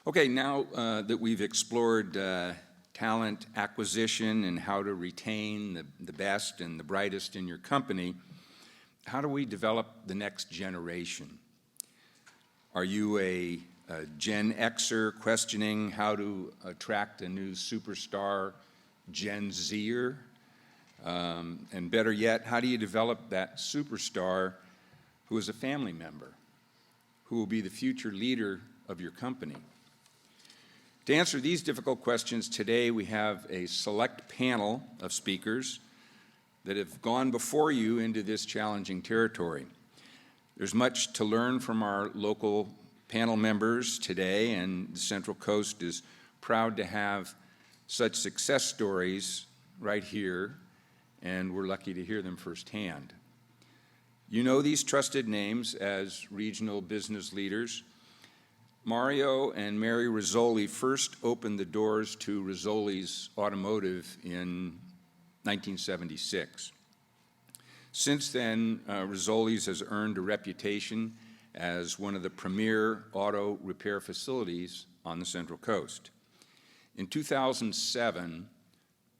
Okay, now that we've explored talent acquisition and how to retain the best and the brightest in your company, how do we develop the next generation? Are you a Gen Xer questioning how to attract a new superstar Gen Zer? And better yet, how do you develop that superstar who is a family member, who will be the future leader of your company? To answer these difficult questions today, we have a select panel of speakers that have gone before you into this challenging territory. There's much to learn from our local panel members today, and the Central Coast is proud to have such success stories right here, and we're lucky to hear them firsthand. You know these trusted names as regional business leaders. Mario and Mary Rizzoli first opened the doors to Rizzoli's Automotive in 1976. Since then, Rizzoli's has earned a reputation as one of the premier auto repair facilities on the Central Coast. In 2007,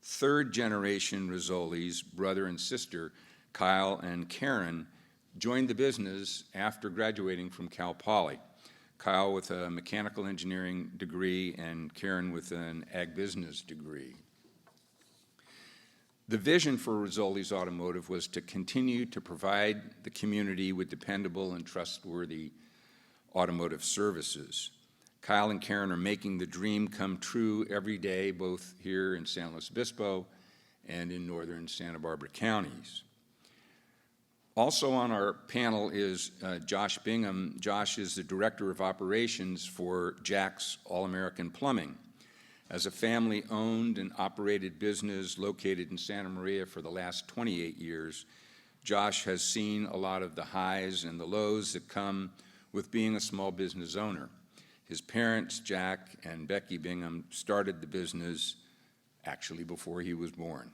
third-generation Rizzoli's, brother and sister, Kyle and Karen, joined the business after graduating from Cal Poly. Kyle with a mechanical engineering degree and Karen with an ag business degree. The vision for Rizzoli's Automotive was to continue to provide the community with dependable and trustworthy automotive services. Kyle and Karen are making the dream come true every day, both here in San Luis Obispo and in northern Santa Barbara counties. Also on our panel is Josh Bingham. Josh is the Director of Operations for Jack's All-American Plumbing. As a family-owned and operated business located in Santa Maria for the last 28 years, Josh has seen a lot of the highs and the lows that come with being a small business owner. His parents, Jack and Becky Bingham, started the business actually before he was born.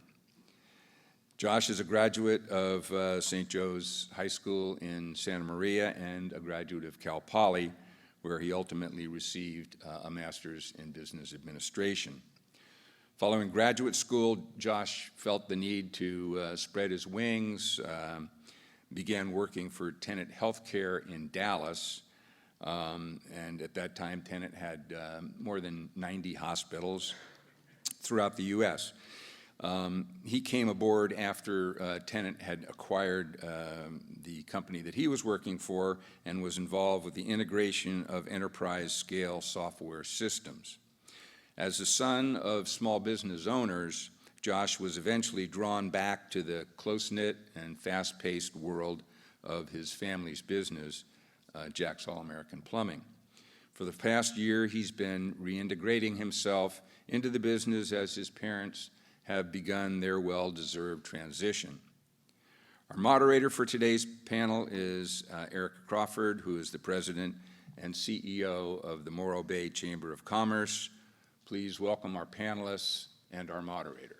Josh is a graduate of St. Joe's High School in Santa Maria and a graduate of Cal Poly, where he ultimately received a master's in business administration. Following graduate school, Josh felt the need to spread his wings, began working for Tenet Healthcare in Dallas, and at that time Tenet had more than 90 hospitals throughout the U.S. He came aboard after Tenet had acquired the company that he was working for and was involved with the integration of enterprise-scale software systems. As the son of small business owners, Josh was eventually drawn back to the close-knit and fast-paced world of his family's business, Jack's All-American Plumbing. For the past year, he's been reintegrating himself into the business as his parents have begun their well-deserved transition. Our moderator for today's panel is Erica Crawford, who is the president and CEO of the Morro Bay Chamber of Commerce. Please welcome our panelists and our moderator.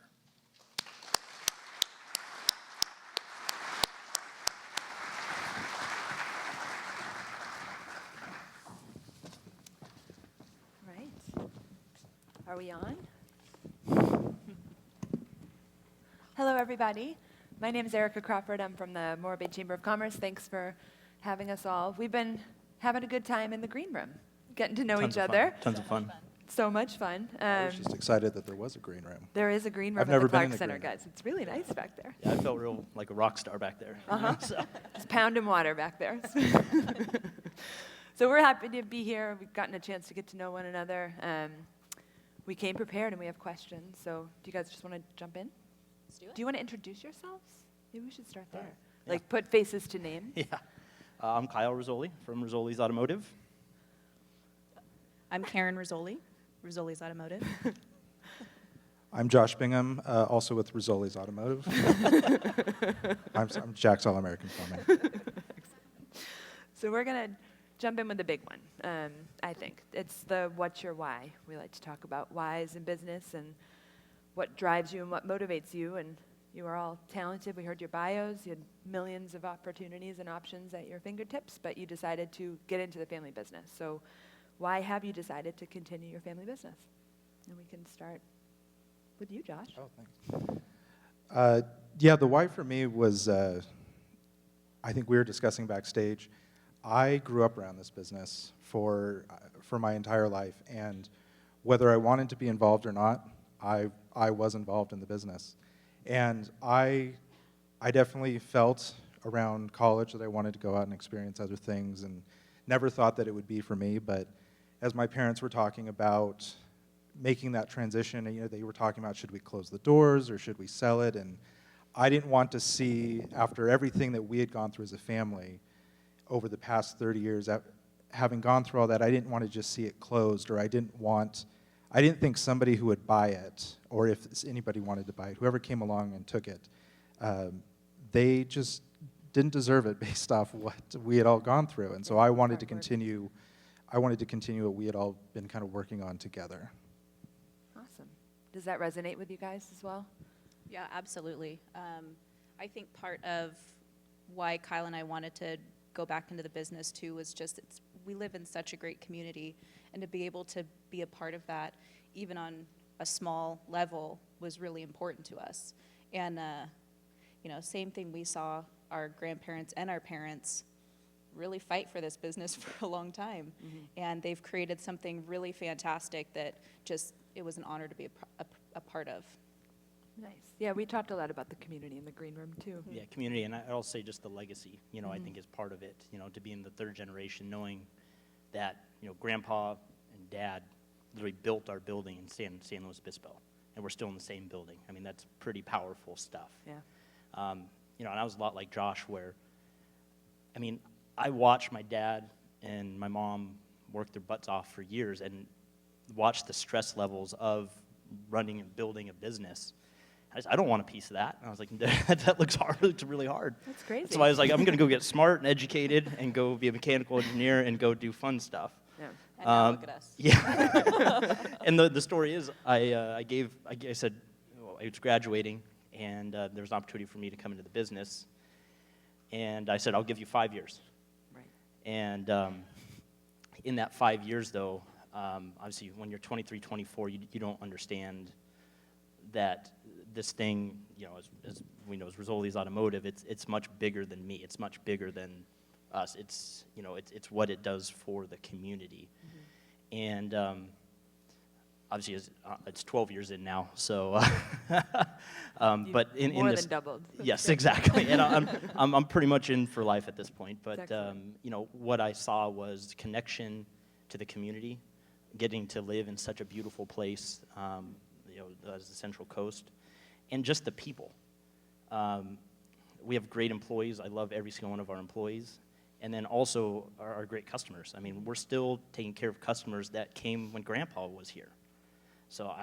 All right. Are we on? Hello, everybody. My name is Erica Crawford. I'm from the Morro Bay Chamber of Commerce. Thanks for having us all. We've been having a good time in the green room, getting to know each other. Tons of fun. So much fun. I was just excited that there was a green room. There is a green room I've at never the been Clark in a Center, green room. guys. It's really nice back there. Yeah, I felt real like a rock star back there. Just pounding water back there. So we're happy to be here. We've gotten a chance to get to know one another. We came prepared and we have questions. So do you guys just want to jump in? Let's do it. Do you want to introduce yourselves? Maybe we should start there. Yeah. Like put faces to names. Yeah. I'm Kyle Rizzoli from Rizzoli's Automotive. I'm Karen Rizzoli, Rizzoli's Automotive. I'm Josh Bingham, also with Rizzoli's Automotive. I'm Jack's All-American Plumbing. So we're going to jump in with the big one, I think. It's the what's your why. We like to talk about whys in business and what drives you and what motivates you. And you are all talented. We heard your bios. You had millions of opportunities and options at your fingertips, but you decided to get into the family business. So why have you decided to continue your family business? And we can start with you, Josh. Oh, thanks. Yeah, the why for me was, I think we were discussing backstage. I grew up around this business for my entire life, and whether I wanted to be involved or not, I was involved in the business. And I definitely felt around college that I wanted to go out and experience other things, and never thought that it would be for me. But as my parents were talking about making that transition, and, they were talking about, should we close the doors or should we sell it? And I didn't want to see, after everything that we had gone through as a family over the past 30 years, having gone through all that, I didn't want to just see it closed, or I didn't think somebody who would buy it, or if anybody wanted to buy it, whoever came along and took it, they just didn't deserve it based off what we had all gone through. And so I wanted to continue what we had all been kind of working on together. Awesome. Does that resonate with you guys as well? Yeah, absolutely. I think part of why Kyle and I wanted to go back into the business too was just we live in such a great community, and to be able to be a part of that, even on a small level, was really important to us. And same thing, we saw our grandparents and our parents really fight for this business for a long time, and they've created something really fantastic that it was an honor to be a part of. Nice. Yeah, we talked a lot about the community in the green room too. Yeah, community, and I'll say just the legacy, I think is part of it, to be in the third generation, knowing that, Grandpa and Dad literally built our building in San Luis Obispo, and we're still in the same building. I mean, that's pretty powerful stuff. Yeah. And I was a lot like Josh, where, I watched my dad and my mom work their butts off for years and watched the stress levels of running and building a business. I don't want a piece of that. And I was like, that looks hard. It looks really hard. That's crazy. So I was like, I'm going to go get smart and educated and go be a mechanical engineer and go do fun stuff. Yeah. And now look at us. Yeah. And the story is, I said, I was graduating, and there was an opportunity for me to come into the business. And I said, I'll give you 5 years. Right. And in that 5 years, though, obviously when you're 23, 24, you don't understand that this thing, as we know, as Rizzoli's Automotive, it's much bigger than me. It's much bigger than us. It's what it does for the community. And obviously it's 12 years in now, so but in more this, than doubled. yes, exactly. And I'm pretty much in for life at this point. But Excellent. what I saw was connection to the community, getting to live in such a beautiful place, as the Central Coast, and just the people. We have great employees. I love every single one of our employees. And then also our great customers. I mean, we're still taking care of customers that came when Grandpa was here. So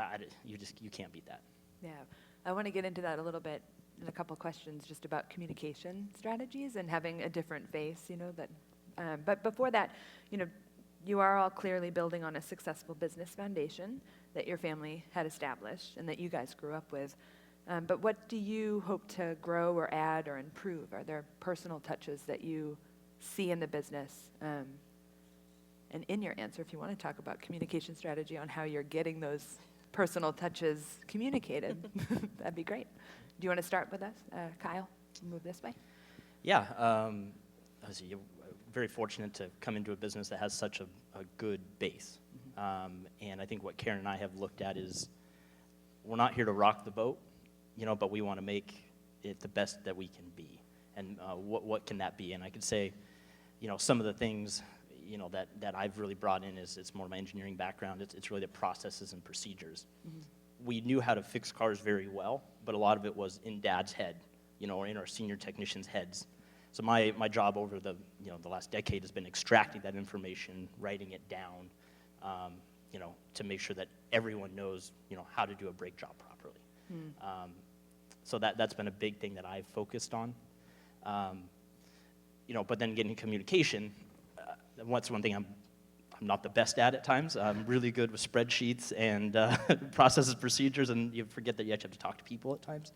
you can't beat that. Yeah. I want to get into that a little bit in a couple questions just about communication strategies and having a different face, but before that, you are all clearly building on a successful business foundation that your family had established and that you guys grew up with. But what do you hope to grow or add or improve? Are there personal touches that you see in the business? And in your answer, if you want to talk about communication strategy on how you're getting those personal touches communicated, that'd be great. Do you want to start with us, Kyle? Move this way. Yeah, obviously, you're very fortunate to come into a business that has such a good base. And I think what Karen and I have looked at is we're not here to rock the boat, but we want to make it the best that we can be. And what can that be? And I could say, some of the things, that I've really brought in is it's more my engineering background. It's really the processes and procedures. We knew how to fix cars very well, but a lot of it was in Dad's head, or in our senior technicians' heads. So my job over the last decade has been extracting that information, writing it down, to make sure that everyone knows, how to do a brake job properly. So that's been a big thing that I've focused on. But then getting communication, what's one thing I'm not the best at times. I'm really good with spreadsheets and processes, procedures, and you forget that you actually have to talk to people at times.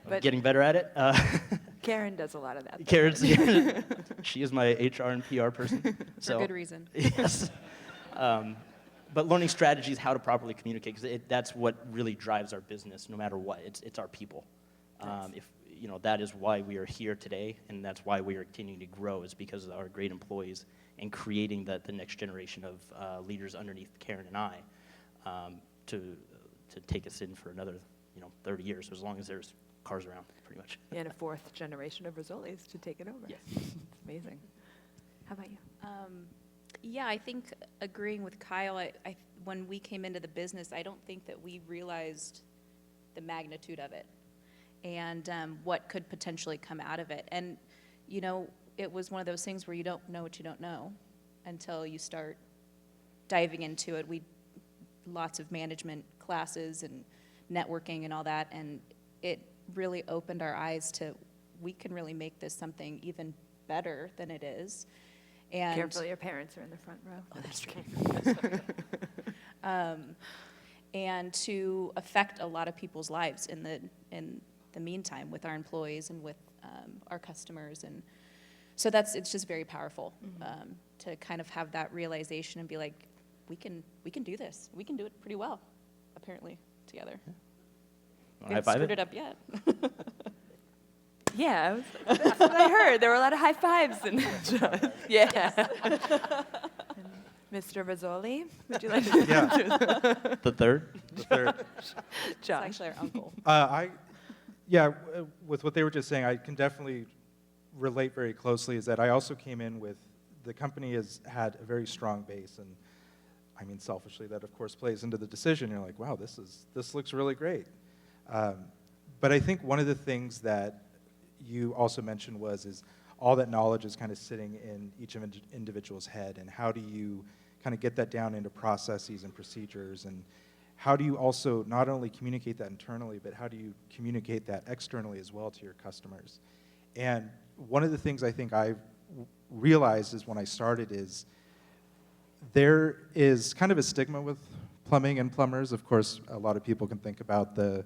But getting better at it. Karen does a lot of that. though. Karen's, she is my HR and PR person. For good reason. Yes. But learning strategies, how to properly communicate, because that's what really drives our business, no matter what. It's our people. If that is why we are here today, and that's why we are continuing to grow, is because of our great employees and creating the next generation of leaders underneath Karen and I to take us in for another 30 years, as long as there's cars around, pretty much. And a fourth generation of Rizzoli's to take it over. Yes. It's amazing. How about you? Yeah, I think agreeing with Kyle, when we came into the business, I don't think that we realized the magnitude of it and what could potentially come out of it. And, it was one of those things where you don't know what you don't know until you start diving into it. Lots of management classes and networking and all that, and it really opened our eyes to we can really make this something even better than it is. And Careful, your parents are in the front row. Oh, that's right. And to affect a lot of people's lives in the meantime with our employees and with our customers. And so it's just very powerful to kind of have that realization and be like, we can do this. We can do it pretty well, apparently, together. We haven't screwed it up yet. Yeah, that's what I heard. There were a lot of high fives. Yeah. Mr. Rizzoli, would you like to? Yeah, The third? the third. It's Josh. actually our uncle. With what they were just saying, I can definitely relate very closely, is that I also came in with, the company has had a very strong base, and I mean, selfishly, that of course plays into the decision. You're like, wow, this looks really great. But I think one of the things that you also mentioned is all that knowledge is kind of sitting in each individual's head, and how do you kind of get that down into processes and procedures, and how do you also not only communicate that internally, but how do you communicate that externally as well to your customers? And one of the things I think I've realized is when I started is there is kind of a stigma with plumbing and plumbers. Of course, a lot of people can think about that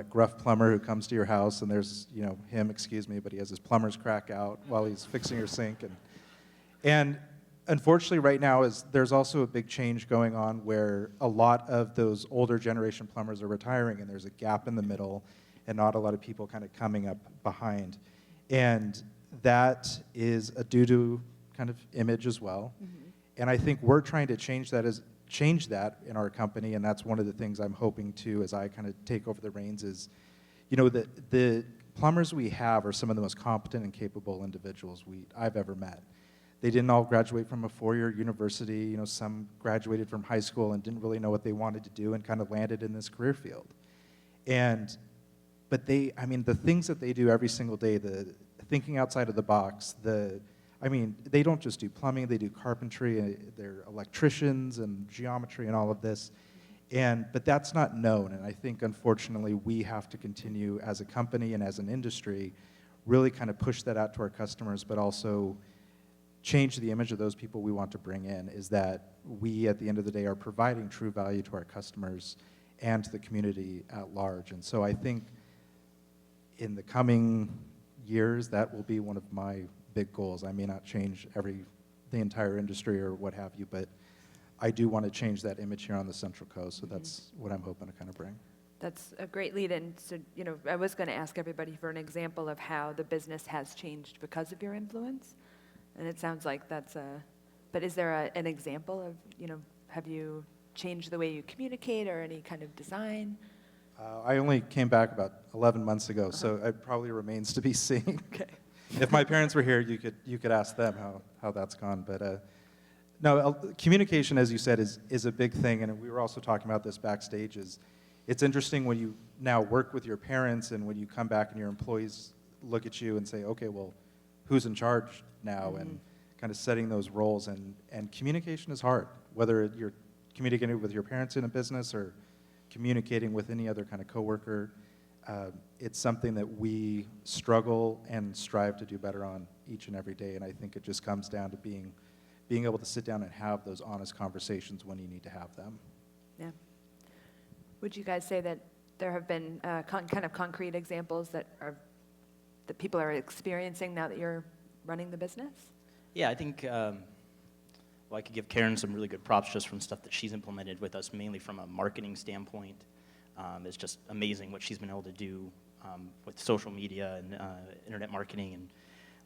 gruff plumber who comes to your house and there's, him, excuse me, but he has his plumber's crack out while he's fixing your sink. And unfortunately right now there's also a big change going on where a lot of those older generation plumbers are retiring, and there's a gap in the middle and not a lot of people kind of coming up behind. And that is due to kind of image as well. Mm-hmm. And I think we're trying to change that in our company, and that's one of the things I'm hoping to, as I kind of take over the reins, is, the plumbers we have are some of the most competent and capable individuals I've ever met. They didn't all graduate from a four-year university. Some graduated from high school and didn't really know what they wanted to do and kind of landed in this career field. But the things that they do every single day, the thinking outside of the box, they don't just do plumbing, they do carpentry, they're electricians and geometry and all of this. But that's not known, and I think, unfortunately, we have to continue as a company and as an industry, really kind of push that out to our customers, but also change the image of those people we want to bring in, is that we, at the end of the day, are providing true value to our customers and to the community at large. And so I think in the coming years, that will be one of my big goals. I may not change the entire industry or what have you, but I do want to change that image here on the Central Coast, so that's what I'm hoping to kind of bring. That's a great lead-in. So, I was going to ask everybody for an example of how the business has changed because of your influence, and it sounds like but is there an example of, have you changed the way you communicate or any kind of design? I only came back about 11 months ago, so it probably remains to be seen. Okay. If my parents were here, you could ask them how that's gone. But no, communication, as you said, is a big thing, and we were also talking about this backstage. It's interesting when you now work with your parents, and when you come back and your employees look at you and say, okay, well, who's in charge now? Mm-hmm. And kind of setting those roles, and communication is hard, whether you're communicating with your parents in a business or communicating with any other kind of coworker. It's something that we struggle and strive to do better on each and every day, and I think it just comes down to being able to sit down and have those honest conversations when you need to have them. Yeah. Would you guys say that there have been kind of concrete examples that that people are experiencing now that you're running the business? Yeah, I think, well, I could give Karen some really good props just from stuff that she's implemented with us, mainly from a marketing standpoint. It's just amazing what she's been able to do with social media and internet marketing, and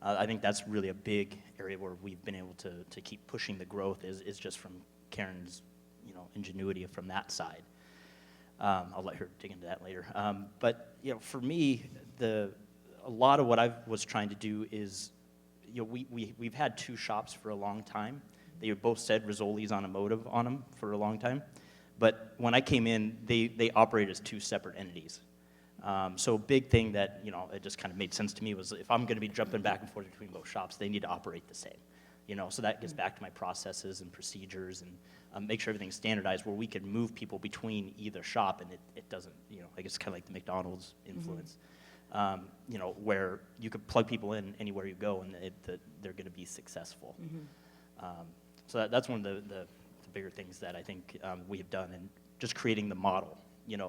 I think that's really a big area where we've been able to keep pushing the growth is just from Karen's, ingenuity from that side. I'll let her dig into that later. But for me, a lot of what I was trying to do is, we've had two shops for a long time. They both said Rizzoli's Automotive on them for a long time. But when I came in, they operate as two separate entities. So a big thing that, it just kind of made sense to me was if I'm going to be jumping back and forth between both shops, they need to operate the same. So that gets back to my processes and procedures and make sure everything's standardized where we can move people between either shop and it doesn't, I guess kind of like the McDonald's influence. Where you could plug people in anywhere you go and they're going to be successful. So that's one of the bigger things that I think we have done, and just creating the model,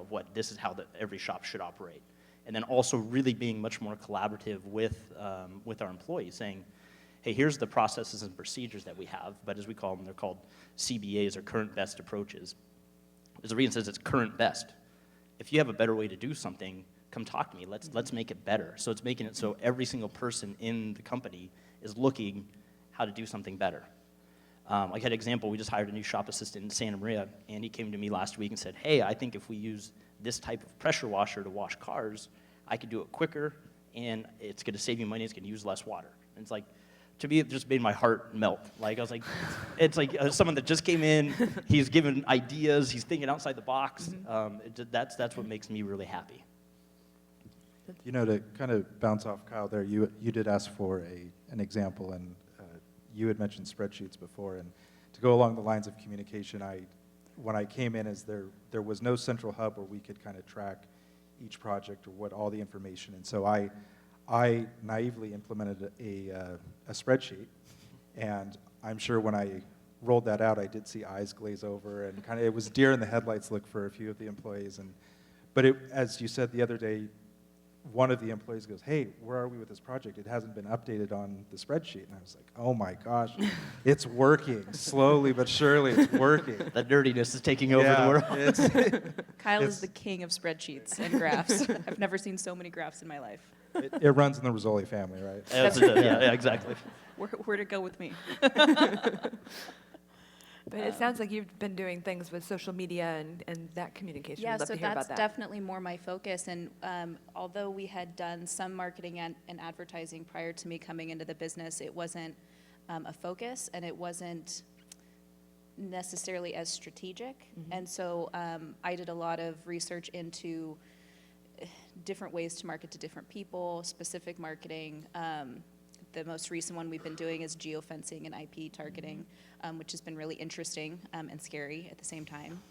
what this is how every shop should operate. And then also really being much more collaborative with our employees, saying, hey, here's the processes and procedures that we have, but as we call them, they're called CBAs, or current best approaches. There's a reason it says it's current best. If you have a better way to do something, come talk to me. Let's make it better. So it's making it so every single person in the company is looking how to do something better. Like an example, we just hired a new shop assistant in Santa Maria, and he came to me last week and said, hey, I think if we use this type of pressure washer to wash cars, I could do it quicker, and it's going to save you money, it's going to use less water. And it's like, to me, it just made my heart melt. Like, I was like, it's like someone that just came in, he's given ideas, he's thinking outside the box. That's what makes me really happy. To kind of bounce off Kyle there, you did ask for an example, and you had mentioned spreadsheets before, and to go along the lines of communication, when I came in, there was no central hub where we could kind of track each project or what all the information, and so I naively implemented a spreadsheet, and I'm sure when I rolled that out, I did see eyes glaze over, and it was deer in the headlights look for a few of the employees, but as you said the other day, one of the employees goes, hey, where are we with this project? It hasn't been updated on the spreadsheet. And I was like, oh my gosh, it's working. Slowly but surely, it's working. The nerdiness is taking over the world. Kyle is the king of spreadsheets and graphs. I've never seen so many graphs in my life. It runs in the Rizzoli family, right? Yeah, exactly. Where to go with me? But it sounds like you've been doing things with social media and that communication. Yeah, I'd love so to hear that's about that. definitely more my focus. And although we had done some marketing and advertising prior to me coming into the business, it wasn't a focus, and it wasn't necessarily as strategic. And so I did a lot of research into different ways to market to different people, specific marketing. The most recent one we've been doing is geofencing and IP targeting, which has been really interesting and scary at the same time,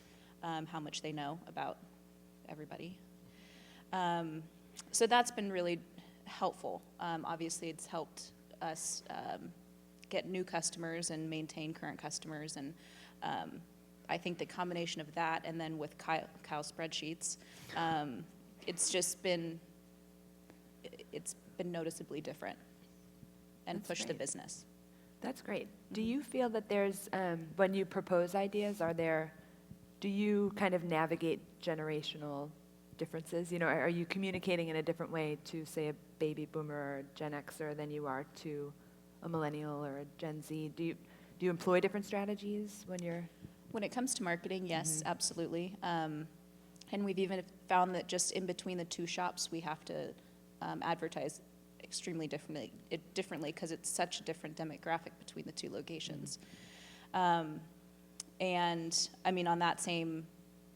how much they know about everybody. So that's been really helpful. Obviously, it's helped us get new customers and maintain current customers. And I think the combination of that and then with Kyle's spreadsheets, it's been noticeably different and That's push the great. business. That's great. Do you feel that there's, when you propose ideas, do you kind of navigate generational differences? Are you communicating in a different way to, say, a baby boomer or a Gen Xer than you are to a millennial or a Gen Z? Do you employ different strategies when you're? When it comes to marketing, yes, absolutely. And we've even found that just in between the two shops, we have to advertise extremely differently because it's such a different demographic between the two locations. And I mean, on that same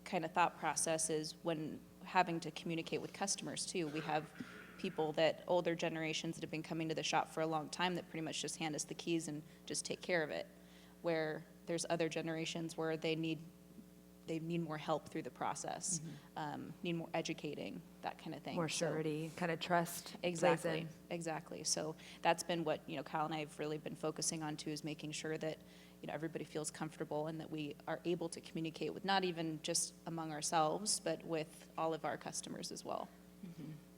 kind of thought process is when having to communicate with customers too. We have people older generations that have been coming to the shop for a long time that pretty much just hand us the keys and just take care of it, where there's other generations where they need more help through the process, need more educating, that kind of thing. More surety, kind of trust. Exactly. So that's been what Kyle and I have really been focusing on too, is making sure that everybody feels comfortable and that we are able to communicate with not even just among ourselves, but with all of our customers as well.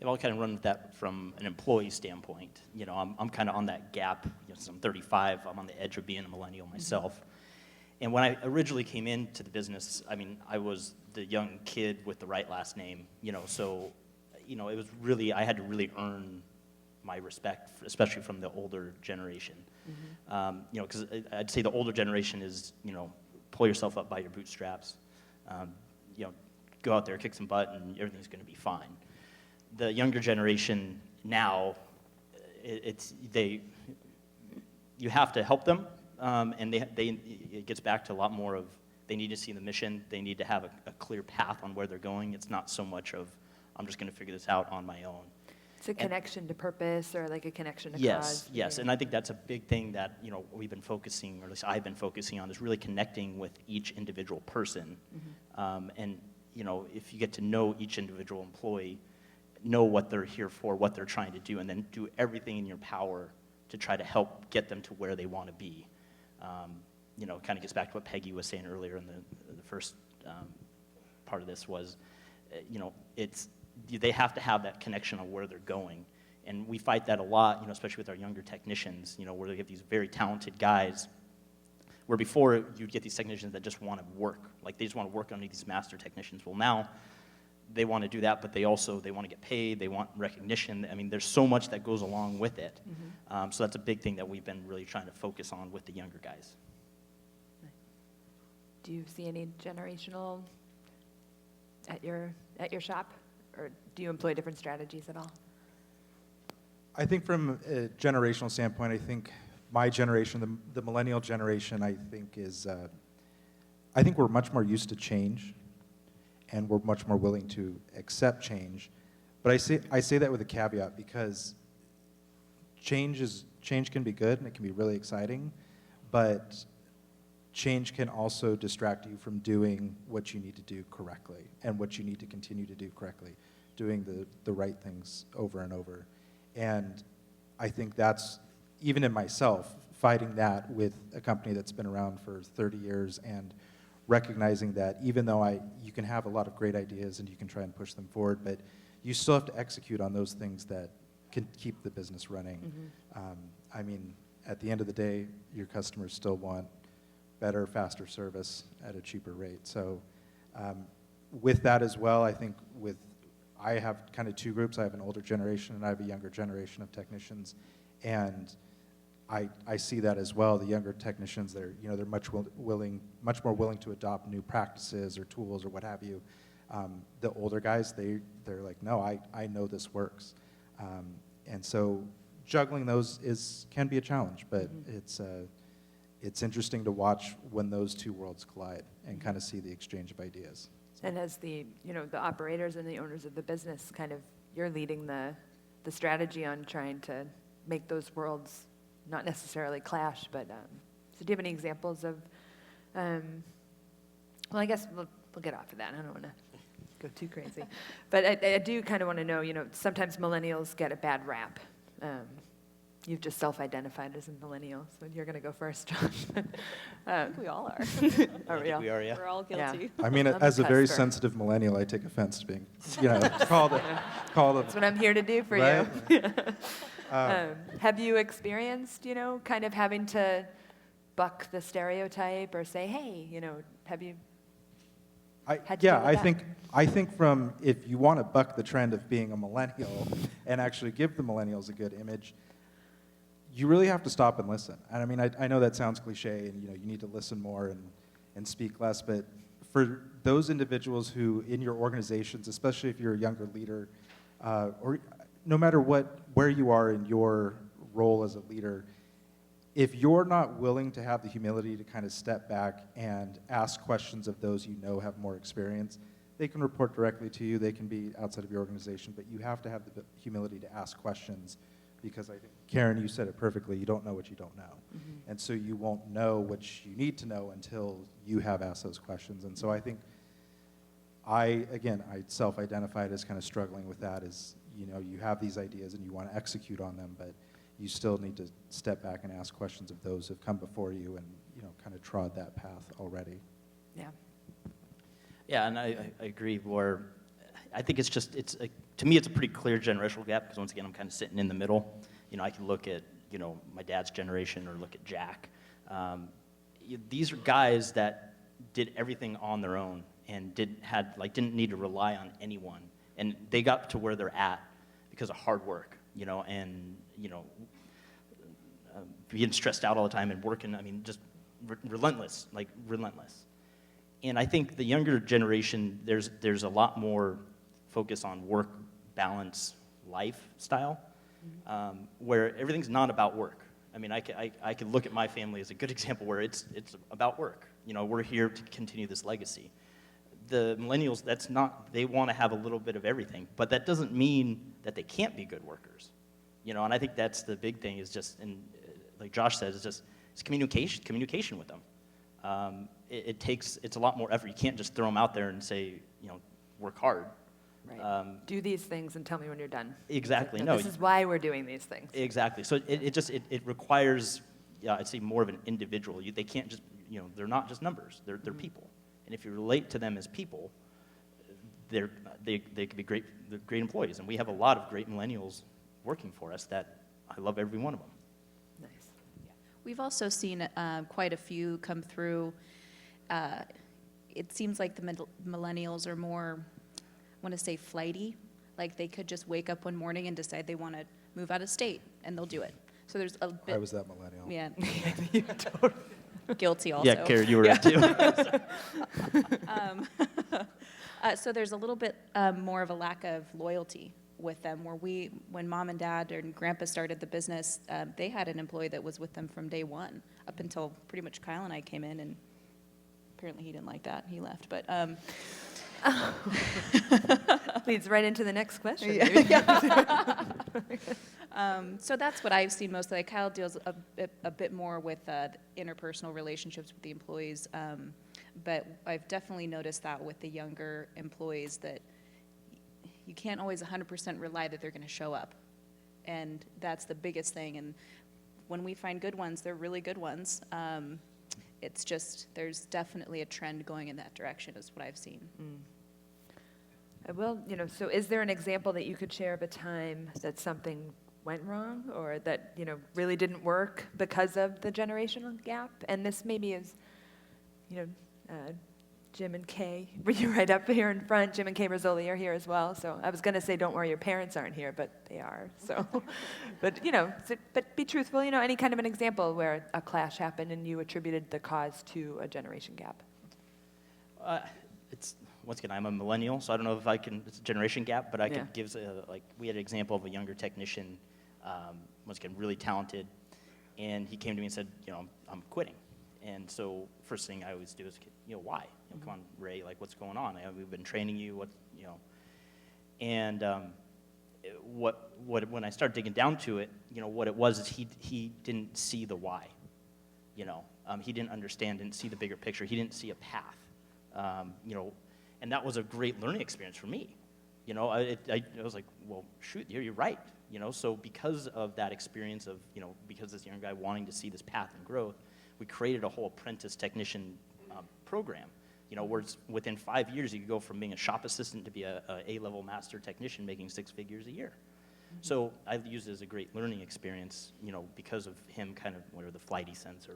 I'll kind of run with that from an employee standpoint. You know, I'm kind of on that gap. You know, since I'm 35, I'm on the edge of being a millennial myself. And when I originally came into the business, I mean, I was the young kid with the right last name, you know, so, you know, it was really, I had to really earn my respect, especially from the older generation. You know, because I'd say the older generation is, you know, pull yourself up by your bootstraps, you know, go out there, kick some butt, and everything's going to be fine. The younger generation now, you have to help them, and it gets back to a lot more of they need to see the mission, they need to have a clear path on where they're going. It's not so much of I'm just going to figure this out on my own. It's a connection to purpose or like a connection to Yes, cause. yes, and I think that's a big thing that, you know, we've been focusing, or at least I've been focusing on, is really connecting with each individual person. And, you know, if you get to know each individual employee, know what they're here for, what they're trying to do, and then do everything in your power to try to help get them to where they want to be. You know, kind of gets back to what Peggy was saying earlier in the first part of this was, you know, they have to have that connection on where they're going. And we fight that a lot, you know, especially with our younger technicians, you know, where they get these very talented guys, where before you'd get these technicians that just want to work, like they just want to work under these master technicians. Well, now they want to do that, but they want to get paid, they want recognition. I mean, there's so much that goes along with it. So that's a big thing that we've been really trying to focus on with the younger guys. Do you see any generational at your shop, or do you employ different strategies at all? I think from a generational standpoint, I think my generation, the millennial generation, I think I think we're much more used to change, and we're much more willing to accept change. But I say that with a caveat, because change can be good and it can be really exciting, but change can also distract you from doing what you need to do correctly and what you need to continue to do correctly, doing the right things over and over. And I think that's, even in myself, fighting that with a company that's been around for 30 years and recognizing that even though you can have a lot of great ideas and you can try and push them forward, but you still have to execute on those things that can keep the business running. I mean, at the end of the day, your customers still want better, faster service at a cheaper rate. So with that as well, I think I have kind of two groups. I have an older generation and I have a younger generation of technicians. And I see that as well. The younger technicians, they're much more willing to adopt new practices or tools or what have you. The older guys, they're like, no, I know this works. And so juggling those can be a challenge, but it's interesting to watch when those two worlds collide and kind of see the exchange of ideas. And as the operators and the owners of the business, kind of, you're leading the strategy on trying to make those worlds not necessarily clash, but so do you have any examples of, well, I guess we'll get off of that. I don't want to go too crazy. But I do kind of want to know, sometimes millennials get a bad rap. You've just self-identified as a millennial, so you're going to go first, John. I think we all are. Are we all? We are, yeah. We're all guilty. I mean, I'm as a very Casper. sensitive millennial, I take offense to being, called That's what I'm here to do for right? you. Have you experienced, kind of having to buck the stereotype or say, hey, have you had to deal with that? I think from, if you want to buck the trend of being a millennial and actually give the millennials a good image, you really have to stop and listen. And I mean, I know that sounds cliche, and you need to listen more and speak less, but for those individuals who, in your organizations, especially if you're a younger leader, or no matter where you are in your role as a leader, if you're not willing to have the humility to kind of step back and ask questions of those you know have more experience, they can report directly to you, they can be outside of your organization, but you have to have the humility to ask questions, because I think, Karen, you said it perfectly, you don't know what you don't know. And so you won't know what you need to know until you have asked those questions. And so I think I self-identified as kind of struggling with that, is, you have these ideas and you want to execute on them, but you still need to step back and ask questions of those who have come before you and, kind of trod that path already. Yeah. Yeah, and I agree. Where I think it's to me, it's a pretty clear generational gap, because once again, I'm kind of sitting in the middle. You know, I can look at, you know, my dad's generation or look at Jack. These are guys that did everything on their own and didn't need to rely on anyone. And they got to where they're at because of hard work, you know, and, you know, being stressed out all the time and working, I mean, just relentless, like relentless. And I think the younger generation, there's a lot more focus on work balance lifestyle, where everything's not about work. I mean, I could look at my family as a good example where it's about work. You know, we're here to continue this legacy. The millennials, that's not, they want to have a little bit of everything, but that doesn't mean that they can't be good workers. You know, and I think that's the big thing is just, and like Josh says, it's communication with them. It's a lot more effort. You can't just throw them out there and say, you know, work hard. Right. Do these things and tell me when you're done. Exactly. This is why we're doing these things. Exactly. So it requires, I'd say, more of an individual. They can't just, you know, they're not just numbers. They're people. And if you relate to them as people, they could be great employees. And we have a lot of great millennials working for us that I love every one of them. Nice. We've also seen quite a few come through. It seems like the millennials are more, I want to say, flighty. Like they could just wake up one morning and decide they want to move out of state, and they'll do it. So there's a bit. I was that millennial. Yeah. Guilty also. Yeah, Carrie, you were it too. So there's a little bit more of a lack of loyalty with them, where when mom and dad and grandpa started the business, they had an employee that was with them from day one, up until pretty much Kyle and I came in, and apparently he didn't like that, he left, but. Leads right into the next question. So that's what I've seen mostly. Like Kyle deals a bit more with interpersonal relationships with the employees, but I've definitely noticed that with the younger employees that you can't always 100% rely that they're going to show up, and that's the biggest thing. And when we find good ones, they're really good ones. It's just there's definitely a trend going in that direction, is what I've seen. Well, you know, so is there an example that you could share of a time that something went wrong or that, you know, really didn't work because of the generational gap? And this maybe is, you know, Jim and Kay, you're right up here in front. Jim and Kay Rizzoli are here as well. So I was going to say, don't worry, your parents aren't here, but they are. So, but, you know, but be truthful, you know, any kind of an example where a clash happened and you attributed the cause to a generation gap. It's, once again, I'm a millennial, so I don't know if it's a generation gap, but I Yeah. could give, like, we had an example of a younger technician, once again, really talented, and he came to me and said, you know, I'm quitting. And so first thing I always do is, you know, why? You know, come on, Ray, like, what's going on? We've been training you, you know. And when I started digging down to it, you know, what it was is he didn't see the why, you know. He didn't understand, didn't see the bigger picture. He didn't see a path, you know, and that was a great learning experience for me. You know, I was like, well, shoot, you're right, you know. So because of that experience of, you know, because this young guy wanting to see this path and growth, we created a whole apprentice technician program, you know, where within 5 years you could go from being a shop assistant to be a A-level master technician making 6 figures a year. So I used it as a great learning experience, you know, because of him kind of, whatever, the flighty sense or,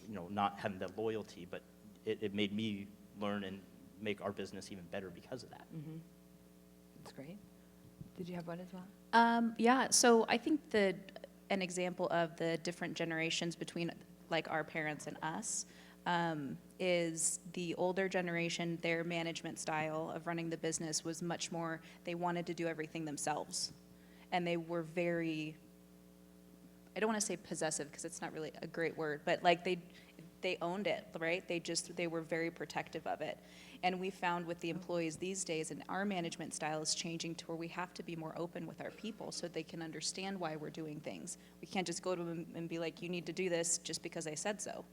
you know, not having that loyalty, but it made me learn and make our business even better because of that. That's great. Did you have one as well? Yeah, so I think an example of the different generations between like our parents and us is the older generation. Their management style of running the business was much more, they wanted to do everything themselves. And they were very, I don't want to say possessive because it's not really a great word, but like they owned it, right? They were very protective of it. And we found with the employees these days, and our management style is changing to where we have to be more open with our people so they can understand why we're doing things. We can't just go to them and be like, you need to do this just because I said so.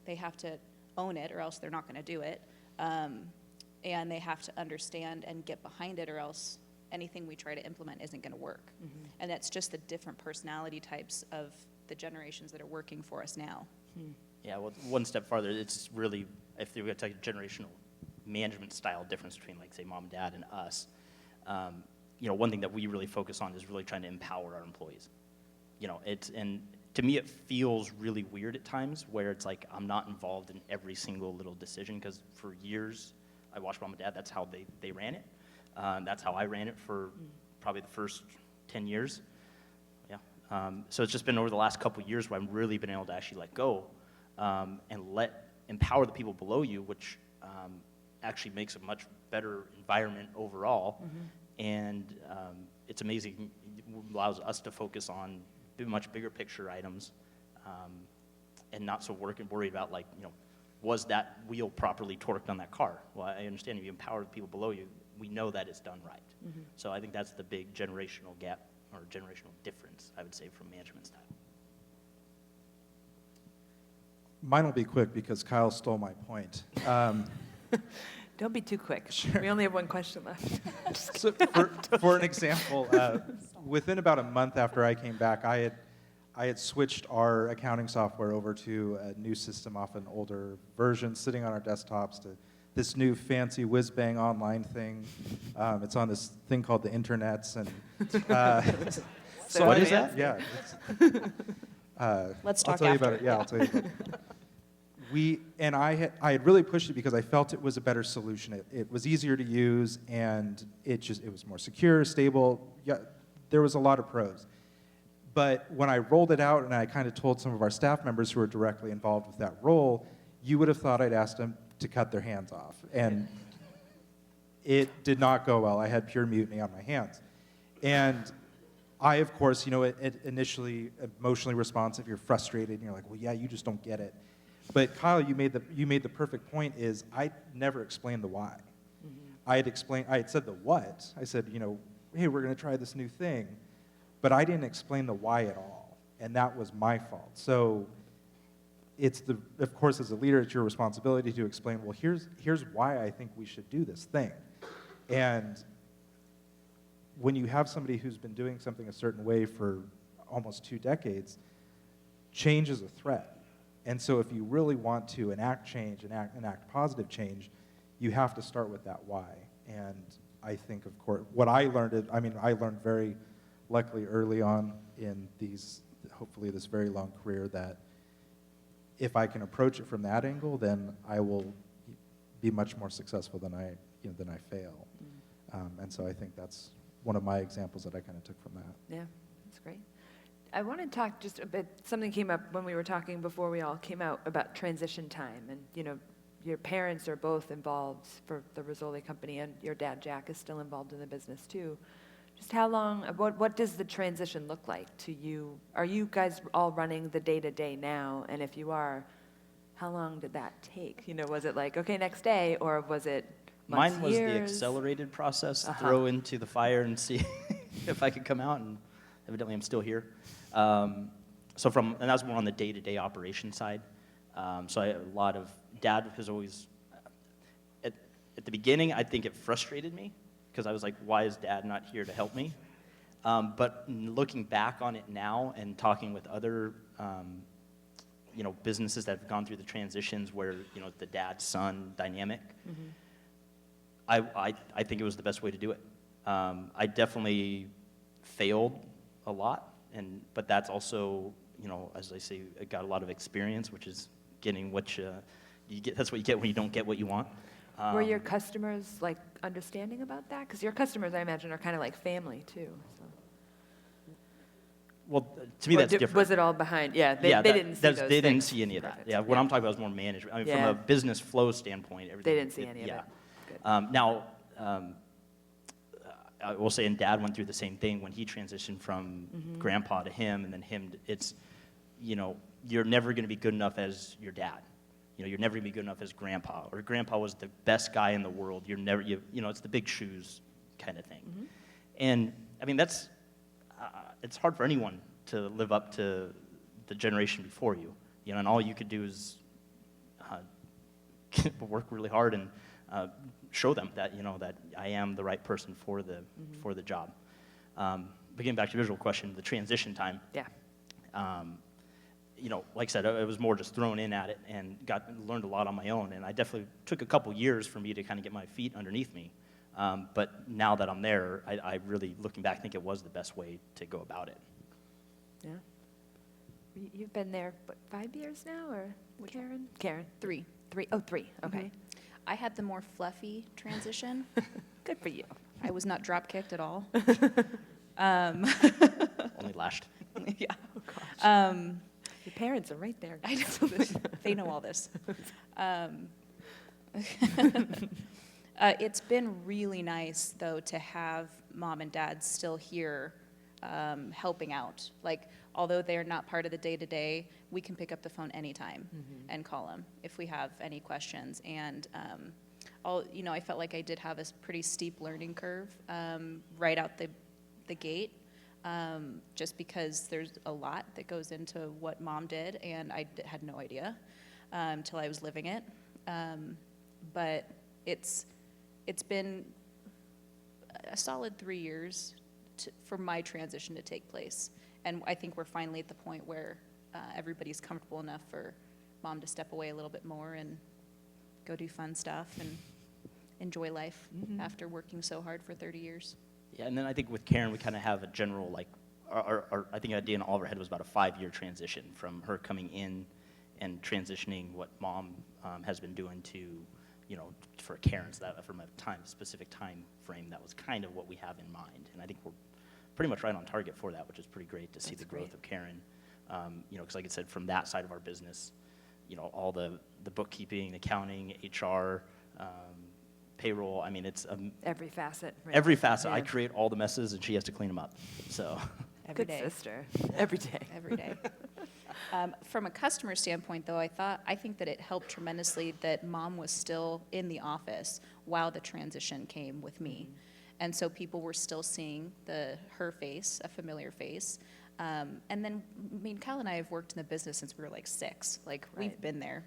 They have to own it or else they're not going to do it. And they have to understand and get behind it or else anything we try to implement isn't going to work. And that's just the different personality types of the generations that are working for us now. Yeah, well, one step farther, it's really, if we're going to take a generational management style difference between, like, say, mom and dad and us, one thing that we really focus on is really trying to empower our employees. And to me, it feels really weird at times where it's like I'm not involved in every single little decision, because for years I watched mom and dad. That's how they ran it. That's how I ran it for probably the first 10 years. Yeah. So it's just been over the last couple of years where I've really been able to actually let go and empower the people below you, which actually makes a much better environment overall. And it's amazing. It allows us to focus on much bigger picture items, and not so worried about, like, was that wheel properly torqued on that car? Well, I understand if you empower the people below you, we know that it's done right. So I think that's the big generational gap or generational difference, I would say, from management style. Mine will be quick because Kyle stole my point. Don't be too quick. Sure. We only have one question left. So for an example, within about a month after I came back, I had switched our accounting software over to a new system off an older version, sitting on our desktops, to this new fancy whiz-bang online thing. It's on this thing called the internets, and So what is that? Yeah. Let's I'll talk tell you after. about it. Yeah, I'll tell you about it. I had really pushed it because I felt it was a better solution. It was easier to use, and it was more secure, stable. Yeah, there was a lot of pros. But when I rolled it out and I kind of told some of our staff members who were directly involved with that role, you would have thought I'd asked them to cut their hands off. And it did not go well. I had pure mutiny on my hands. And I, of course, initially emotionally responsive, you're frustrated, and you're like, well, yeah, you just don't get it. But Kyle, you made the perfect point. Is I never explained the why. I had said the what. I said, hey, we're going to try this new thing, but I didn't explain the why at all, and that was my fault. So of course, as a leader, it's your responsibility to explain, well, here's why I think we should do this thing. And when you have somebody who's been doing something a certain way for almost 2 decades, change is a threat. And so if you really want to enact change, enact positive change, you have to start with that why. And I think, of course, what I learned, I learned very luckily early on in hopefully this very long career, that if I can approach it from that angle, then I will be much more successful than I fail. And so I think that's one of my examples that I kind of took from that. Yeah, that's great. I want to talk just a bit, something came up when we were talking before we all came out about transition time. And, your parents are both involved for the Rizzoli company, and your dad, Jack, is still involved in the business too. Just how long, what does the transition look like to you? Are you guys all running the day-to-day now? And if you are, how long did that take? Was it like, okay, next day, or was it months, Mine was years? the accelerated process, throw into the fire and see if I could come out, and evidently I'm still here. And that was more on the day-to-day operation side. So a lot of, Dad has always, at the beginning, I think it frustrated me, because I was like, why is Dad not here to help me? But looking back on it now and talking with other, businesses that have gone through the transitions where, the dad-son dynamic, I think it was the best way to do it. I definitely failed a lot, but that's also, as I say, I got a lot of experience, which is getting what you get. That's what you get when you don't get what you want. Were your customers understanding about that? Because your customers, I imagine, are kind of like family too. So. Well, to me, that's different. Was it all behind? Yeah, they didn't see those They didn't things. see any of that. Perfect. Yeah, what I'm talking about is more management. From Yeah. a business flow standpoint, everything. They didn't see any of it. Good. Now, I will say, and Dad went through the same thing when he transitioned from Grandpa to him, and then him. It's, you're never going to be good enough as your dad. You're never going to be good enough as Grandpa, or Grandpa was the best guy in the world. You're never, it's the big shoes kind of thing. And that's, it's hard for anyone to live up to the generation before you, and all you could do is work really hard and show them that, that I am the right person for the job. But getting back to your visual question, the transition time. Yeah. Like I said, I was more just thrown in at it and learned a lot on my own. And I definitely took a couple years for me to kind of get my feet underneath me. But now that I'm there, I really, looking back, think it was the best way to go about it. Yeah. You've been there, what, 5 years now, or Karen? Karen? 3. 3, oh, 3, okay. I had the more fluffy transition. Good for you. I was not drop kicked at all. Only lashed. Yeah. Your parents are right there. I know this. They know all this. It's been really nice, though, to have mom and dad still here helping out. Like, although they're not part of the day-to-day, we can pick up the phone anytime and call them if we have any questions. And I felt like I did have a pretty steep learning curve right out the gate, just because there's a lot that goes into what mom did, and I had no idea until I was living it. But it's been a solid 3 years for my transition to take place. And I think we're finally at the point where everybody's comfortable enough for mom to step away a little bit more and go do fun stuff and enjoy life after working so hard for 30 years. Yeah, and then I think with Karen, we kind of have a general, like, I think idea in all of our head was about a 5-year transition from her coming in and transitioning what mom has been doing to, for Karen's, that from a specific time frame, that was kind of what we have in mind. And I think we're pretty much right on target for that, which is pretty great to see the growth of Karen. Because like I said, from that side of our business, all the bookkeeping, accounting, HR, payroll, I mean, it's Every facet. Right? every facet. I Yeah. create all the messes and she has to clean them up. So Every Good day. sister. Every day. Every day. From a customer standpoint, though, I think that it helped tremendously that mom was still in the office while the transition came with me. And so people were still seeing her face, a familiar face. And then, Kyle and I have worked in the business since we were like 6. Like, we've Right. been there.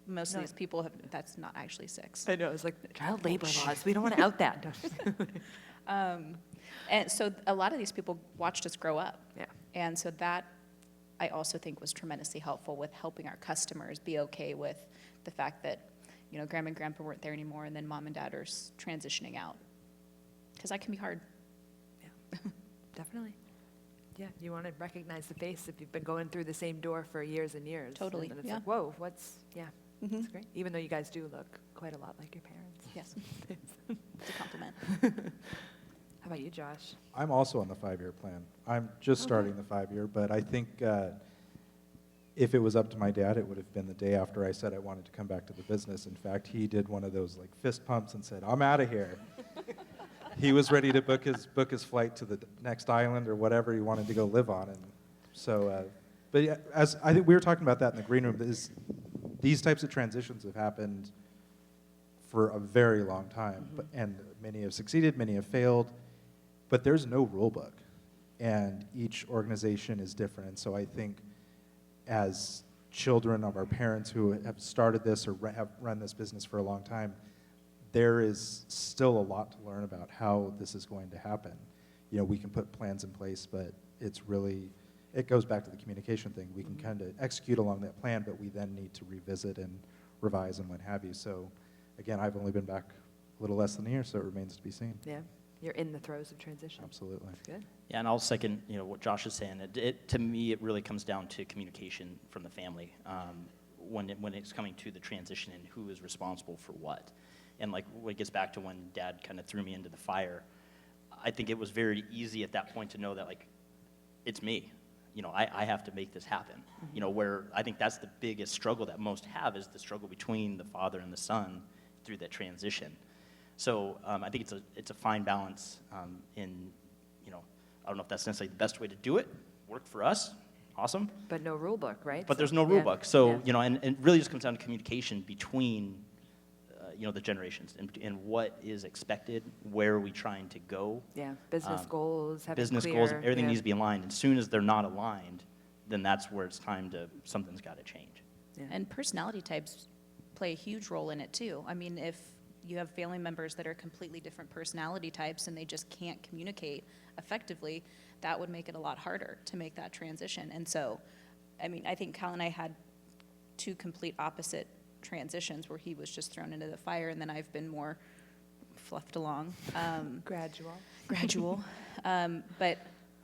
Most of these people that's not actually 6. I know, it's like child labor laws. We don't want to out that. And so a lot of these people watched us grow up. Yeah. And so that, I also think, was tremendously helpful with helping our customers be okay with the fact that, grandma and grandpa weren't there anymore, and then mom and dad are transitioning out. Because that can be hard. Yeah, definitely. Yeah, you want to recognize the face if you've been going through the same door for years and years. Totally, And then it's yeah. like, whoa, that's Mhm. great. Even though you guys do look quite a lot like your parents. Yes, it's a compliment. How about you, Josh? I'm also on the 5-year plan. I'm just starting the 5-year, but I think if it was up to my dad, it would have been the day after I said I wanted to come back to the business. In fact, he did one of those like fist pumps and said, "I'm out of here." He was ready to book his flight to the next island or whatever he wanted to go live on. And so, but yeah, as I think we were talking about that in the green room, these types of transitions have happened for a very long time, and many have succeeded, many have failed, but there's no rule book, and each organization is different. And so I think as children of our parents who have started this or have run this business for a long time, there is still a lot to learn about how this is going to happen. We can put plans in place, but it goes back to the communication thing. We can kind of execute along that plan, but we then need to revisit and revise and what have you. So again, I've only been back a little less than a year, so it remains to be seen. Yeah, you're in the throes of transition. Absolutely. That's good. yeah, and I'll second what Josh is saying. To me, it really comes down to communication from the family when it's coming to the transition and who is responsible for what. And like when it gets back to when Dad kind of threw me into the fire, I think it was very easy at that point to know that like it's me. I have to make this happen. Where I think that's the biggest struggle that most have is the struggle between the father and the son through that transition. So I think it's a fine balance in, I don't know if that's necessarily the best way to do it. Worked for us, awesome. But no rule book, right? But there's So- no rule yeah, book. So, yeah. and it really just comes down to communication between, the generations and what is expected, where are we trying to go. Yeah, business goals, having Business clear, goals, everything yeah. needs to be aligned. As soon as they're not aligned, then that's where it's time something's got to change. Yeah. And personality types play a huge role in it, too. I mean, if you have family members that are completely different personality types and they just can't communicate effectively, that would make it a lot harder to make that transition. And so, I think Kyle and I had 2 complete opposite transitions where he was just thrown into the fire, and then I've been more we've left along. Gradual. Gradual. But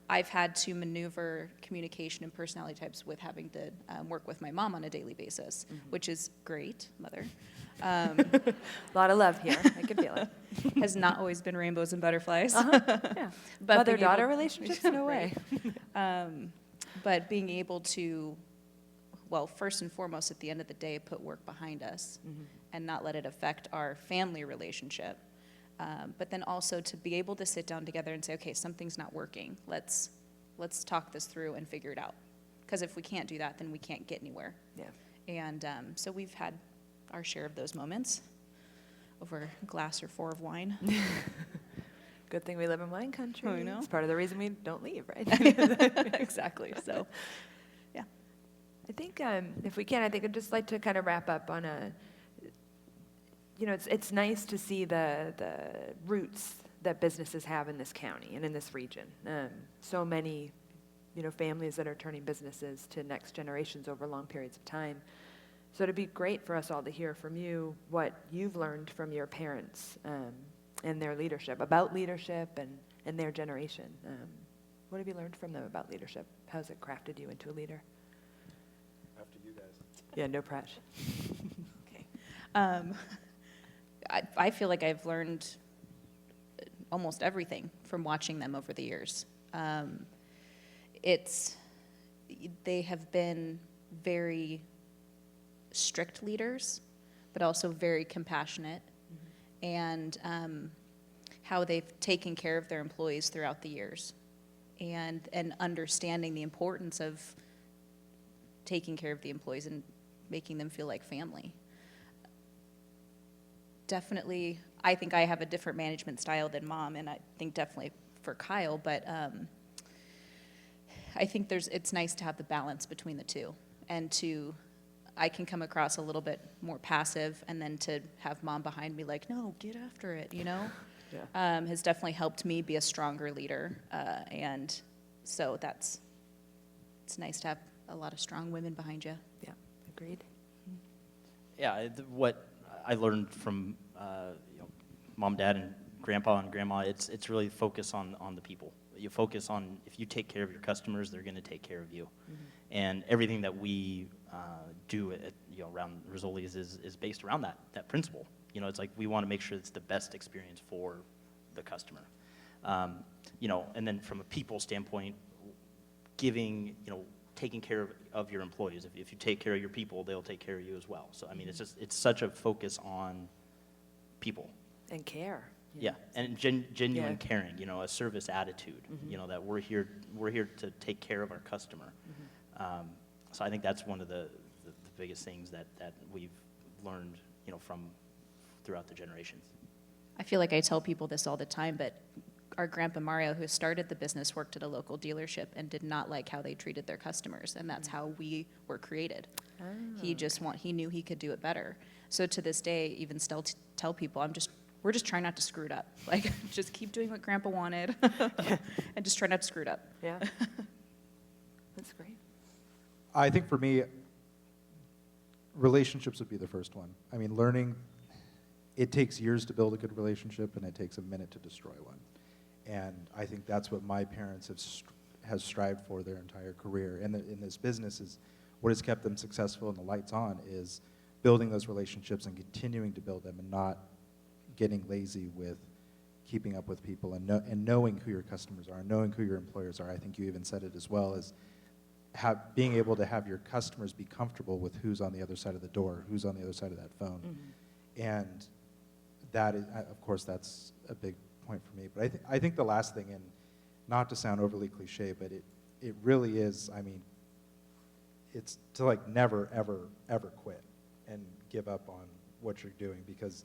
I've had to maneuver communication and personality types with having to work with my mom on a daily basis, which is great, mother. A lot of love here. I can feel it. Has not always been rainbows and butterflies. Yeah. But Mother-daughter being able- relationships, no way. But being able to, well, first and foremost, at the end of the day, put work behind us and not let it affect our family relationship. But then also to be able to sit down together and say, okay, something's not working. Let's talk this through and figure it out. Because if we can't do that, then we can't get anywhere. Yeah. And so we've had our share of those moments over a glass or 4 of wine. Good thing we live in wine country. I know. It's part of the reason we don't leave, right? Exactly. So, yeah. I think if we can, I think I'd just like to kind of wrap up on a, it's nice to see the roots that businesses have in this county and in this region. So many, families that are turning businesses to next generations over long periods of time. So it'd be great for us all to hear from you what you've learned from your parents and their leadership, about leadership and their generation. What have you learned from them about leadership? How's it crafted you into a leader? After you guys. Yeah, no pressure. Okay. I feel like I've learned almost everything from watching them over the years. They have been very strict leaders, but also very compassionate, and how they've taken care of their employees throughout the years, and understanding the importance of taking care of the employees and making them feel like family. Definitely, I think I have a different management style than Mom, and I think definitely for Kyle, but I think it's nice to have the balance between the two, and I can come across a little bit more passive, and then to have Mom behind me like, no, get after it, Yeah. has definitely helped me be a stronger leader, and so it's nice to have a lot of strong women behind you. Yeah, agreed. Yeah, what I learned from mom, dad, and grandpa and grandma, it's really focus on the people. You focus on, if you take care of your customers, they're going to take care of you. And everything that we do around Rizzoli's is based around that principle. It's like we want to make sure it's the best experience for the customer. And then from a people standpoint, taking care of your employees. If you take care of your people, they'll take care of you as well. So, I mean, it's such a focus on people. And care. Yeah, and genuine Yeah. caring, a service attitude, that we're here to take care of our customer. So I think that's one of the biggest things that we've learned, from throughout the generations. I feel like I tell people this all the time, but our grandpa Mario, who started the business, worked at a local dealership and did not like how they treated their customers, and that's how we were created. He knew he could do it better. So to this day, even still tell people, we're just trying not to screw it up. Like, just keep doing what Grandpa wanted, and just try not to screw it up. Yeah. That's great. I think for me, relationships would be the first one. I mean, learning, it takes years to build a good relationship, and it takes a minute to destroy one. And I think that's what my parents have strived for their entire career. And in this business is what has kept them successful and the lights on is building those relationships and continuing to build them, and not getting lazy with keeping up with people, and knowing who your customers are, and knowing who your employers are. I think you even said it as well, as being able to have your customers be comfortable with who's on the other side of the door, who's on the other side of that phone. And that is, of course, that's a big point for me. But I think the last thing, and not to sound overly cliche, but it really is, I mean, it's to never, ever, ever quit and give up on what you're doing, because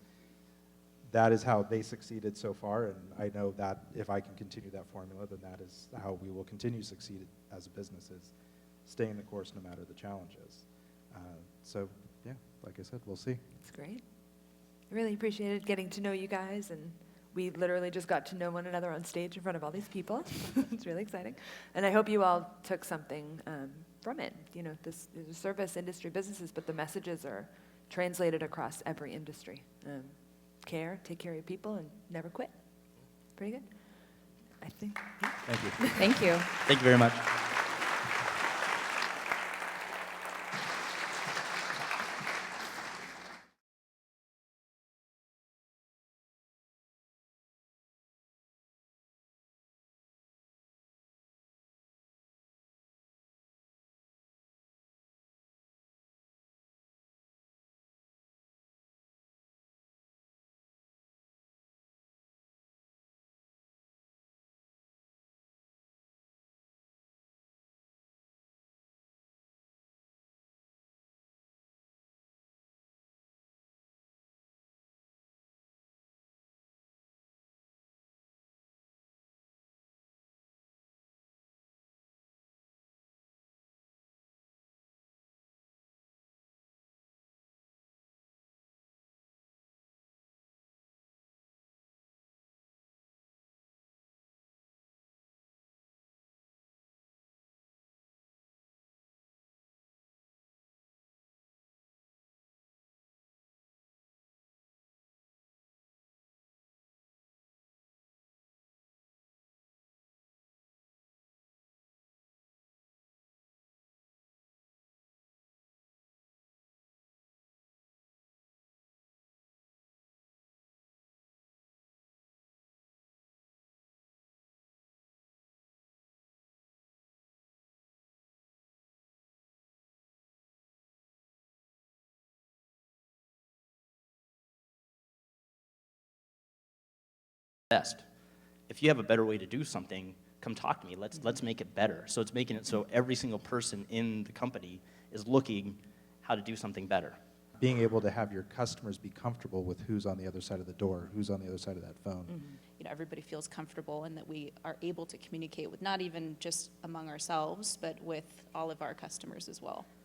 that is how they succeeded so far, and I know that if I can continue that formula, then that is how we will continue to succeed as a business, is staying the course no matter the challenges. So, yeah, like I said, we'll see. That's great. I really appreciated getting to know you guys, and we literally just got to know one another on stage in front of all these people. It's really exciting. And I hope you all took something from it. This is service industry businesses, but the messages are translated across every industry. care, take care of your people, and never quit. Pretty good? I think. Thank you. Thank you. Thank you very much. Best. If you have a better way to do something, come talk to me. Let's make it better. So it's making it so every single person in the company is looking how to do something better. Being able to have your customers be comfortable with who's on the other side of the door, who's on the other side of that phone. You know, everybody feels comfortable and that we are able to communicate with not even just among ourselves, but with all of our customers as well.